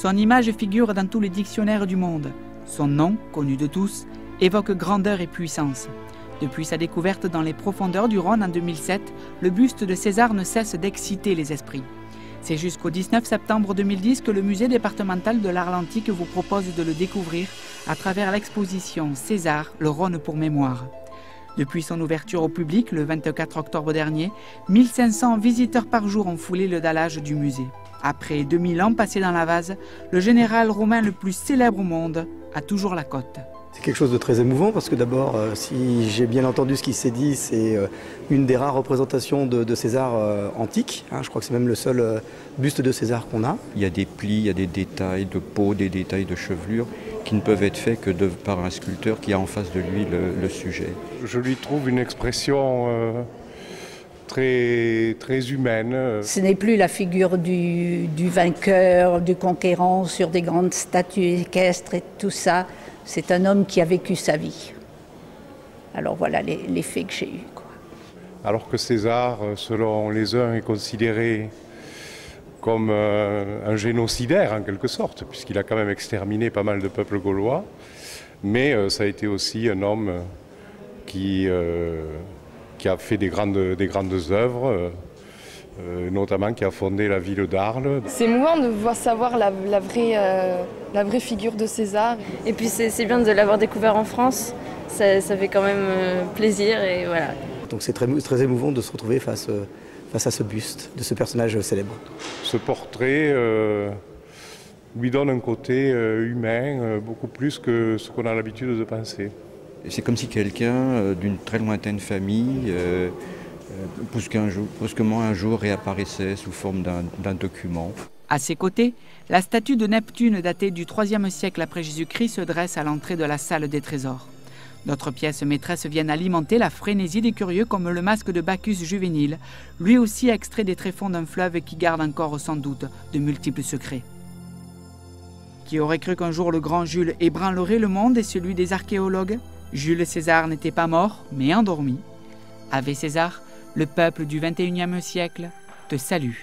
Son image figure dans tous les dictionnaires du monde. Son nom, connu de tous, évoque grandeur et puissance. Depuis sa découverte dans les profondeurs du Rhône en 2007, le buste de César ne cesse d'exciter les esprits. C'est jusqu'au 19 septembre 2010 que le musée départemental de l'art antique vous propose de le découvrir à travers l'exposition César, le Rhône pour mémoire. Depuis son ouverture au public le 24 octobre dernier, 1500 visiteurs par jour ont foulé le dallage du musée. Après 2000 ans passés dans la vase, le général romain le plus célèbre au monde a toujours la cote. C'est quelque chose de très émouvant parce que d'abord, si j'ai bien entendu ce qui s'est dit, c'est une des rares représentations de César antique. Je crois que c'est même le seul buste de César qu'on a. Il y a des plis, il y a des détails de peau, des détails de chevelure qui ne peuvent être faits que par un sculpteur qui a en face de lui le sujet. Je lui trouve une expression très humaine. Ce n'est plus la figure du vainqueur, du conquérant sur des grandes statues équestres et tout ça. C'est un homme qui a vécu sa vie. Alors voilà l'effet que j'ai eu. Alors que César, selon les uns, est considéré comme un génocidaire en quelque sorte, puisqu'il a quand même exterminé pas mal de peuples gaulois. Mais ça a été aussi un homme qui a fait des grandes œuvres, notamment qui a fondé la ville d'Arles. C'est émouvant de savoir la vraie figure de César. Et puis c'est bien de l'avoir découvert en France, ça fait quand même plaisir et voilà. Donc c'est très émouvant de se retrouver face à ce buste de ce personnage célèbre. Ce portrait lui donne un côté humain, beaucoup plus que ce qu'on a l'habitude de penser. C'est comme si quelqu'un d'une très lointaine famille brusquement un jour réapparaissait sous forme d'un document. À ses côtés, la statue de Neptune datée du IIIe siècle après Jésus-Christ se dresse à l'entrée de la salle des trésors. D'autres pièces maîtresses viennent alimenter la frénésie des curieux comme le masque de Bacchus juvénile, lui aussi extrait des tréfonds d'un fleuve qui garde encore sans doute de multiples secrets. Qui aurait cru qu'un jour le grand Jules ébranlerait le monde et celui des archéologues? Jules César n'était pas mort, mais endormi. Ave César, le peuple du XXIe siècle te salue.